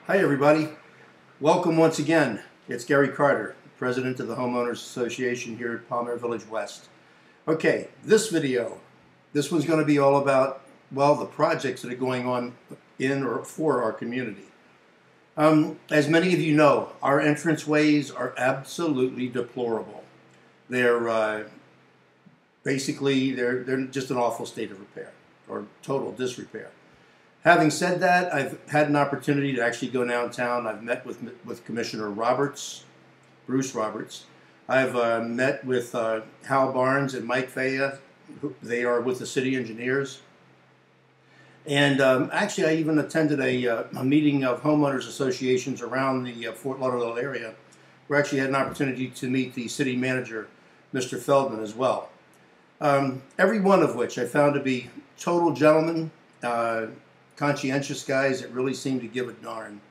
Hi everybody, welcome once again. It's Gary Carter, President of the Homeowners Association here at Palm Aire Village West. Okay, this one's going to be all about, well, the projects that are going on in or for our community. As many of you know, our entranceways are absolutely deplorable. They're they're just an awful state of repair or total disrepair. Having said that, I've had an opportunity to actually go downtown. I've met with Commissioner Roberts, Bruce Roberts. I've met with Hal Barnes and Mike Faya. They are with the city engineers. And actually, I even attended a meeting of homeowners associations around the Fort Lauderdale area, where I actually had an opportunity to meet the city manager, Mr. Feldman, as well. Every one of which I found to be total gentlemen, conscientious guys that really seem to give a darn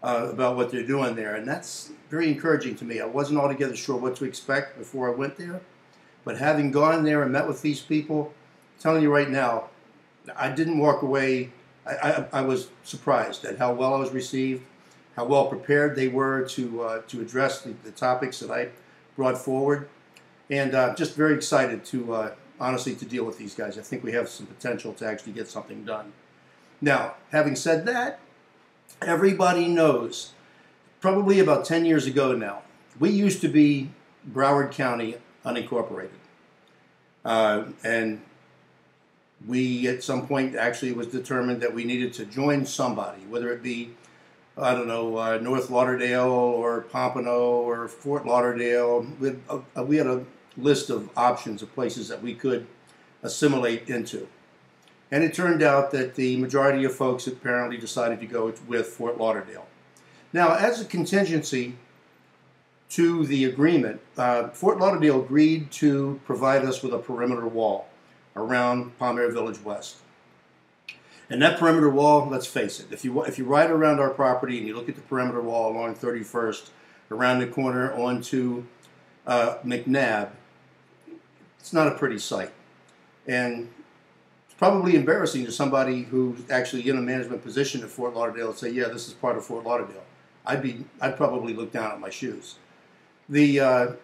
about what they're doing there, and that's very encouraging to me. I wasn't altogether sure what to expect before I went there, but having gone there and met with these people, I'm telling you right now, I didn't walk away. I was surprised at how well I was received, how well prepared they were to address the topics that I brought forward, and just very excited to honestly to deal with these guys. I think we have some potential to actually get something done. Now, having said that, everybody knows, probably about 10 years ago now, we used to be Broward County unincorporated. And we, at some point, actually was determined that we needed to join somebody, whether it be, I don't know, North Lauderdale or Pompano or Fort Lauderdale. We had a list of options of places that we could assimilate into. And it turned out that the majority of folks apparently decided to go with Fort Lauderdale. Now, as a contingency to the agreement, Fort Lauderdale agreed to provide us with a perimeter wall around Palm Aire Village West. And that perimeter wall, let's face it, if you ride around our property and you look at the perimeter wall along 31st, around the corner onto McNabb, it's not a pretty sight. And probably embarrassing to somebody who's actually in a management position at Fort Lauderdale and say, yeah, this is part of Fort Lauderdale. I'd probably look down at my shoes. But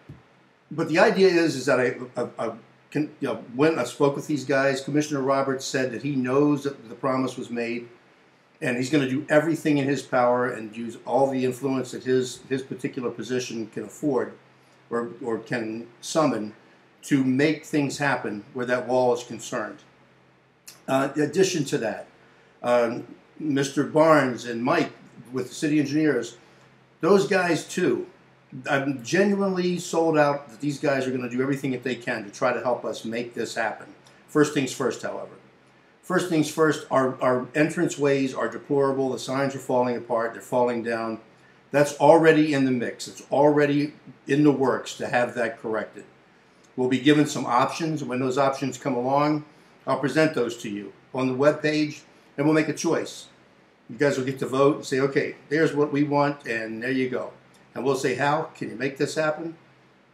the idea is that when I spoke with these guys, Commissioner Roberts said that he knows that the promise was made, and he's going to do everything in his power and use all the influence that his particular position can afford or can summon to make things happen where that wall is concerned. In addition to that, Mr. Barnes and Mike with the city engineers, those guys too, I'm genuinely sold out that these guys are going to do everything that they can to try to help us make this happen. First things first, however. First things first, our entranceways are deplorable. The signs are falling apart. They're falling down. That's already in the mix. It's already in the works to have that corrected. We'll be given some options. When those options come along, I'll present those to you on the webpage, and we'll make a choice. You guys will get to vote and say, okay, there's what we want, and there you go. And we'll say, Hal, can you make this happen?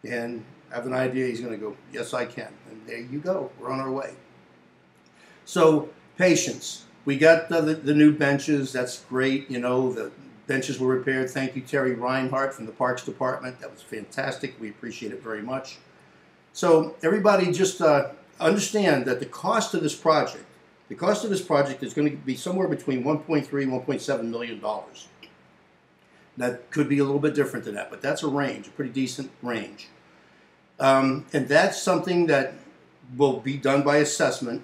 And I have an idea. He's going to go, yes, I can. And there you go. We're on our way. So patience. We got the new benches. That's great. You know, the benches were repaired. Thank you, Terry Reinhardt from the Parks Department. That was fantastic. We appreciate it very much. So everybody just understand that the cost of this project is going to be somewhere between $1.3 and $1.7 million. That could be a little bit different than that, but that's a range, a pretty decent range. And that's something that will be done by assessment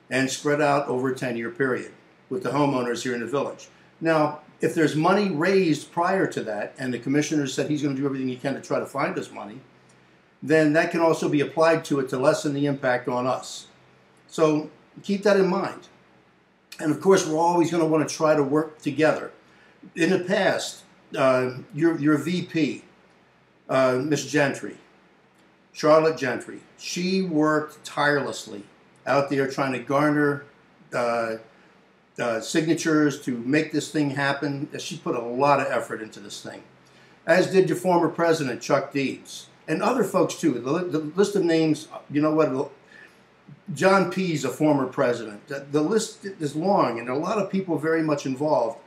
and spread out over a 10-year period with the homeowners here in the village. Now, if there's money raised prior to that, and the commissioner said he's going to do everything he can to try to find us money, then that can also be applied to it to lessen the impact on us. So keep that in mind. And of course, we're always going to want to try to work together. In the past, your VP, Miss Gentry, Charlotte Gentry, she worked tirelessly out there trying to garner signatures to make this thing happen. She put a lot of effort into this thing, as did your former president, Chuck Deeds, and other folks too. The list of names, you know what, John P.'s a former president. The list is long, and a lot of people very much involved.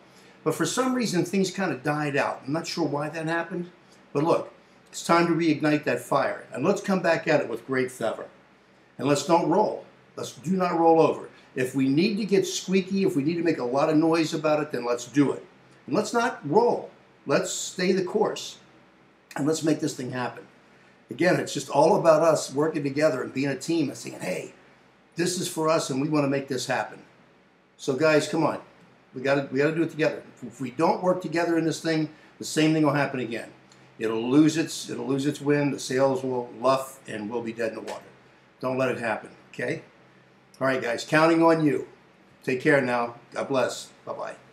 But for some reason, things kind of died out. I'm not sure why that happened. But look, it's time to reignite that fire. And let's come back at it with great fervor. And let's don't roll. Let's do not roll over. If we need to get squeaky, if we need to make a lot of noise about it, then let's do it. And let's not roll. Let's stay the course. And let's make this thing happen. Again, it's just all about us working together and being a team and saying, hey, this is for us and we want to make this happen. So guys, come on. We gotta do it together. If we don't work together in this thing, the same thing will happen again. It'll lose its wind, the sails will luff, and we'll be dead in the water. Don't let it happen, okay? All right, guys, counting on you. Take care now. God bless. Bye-bye.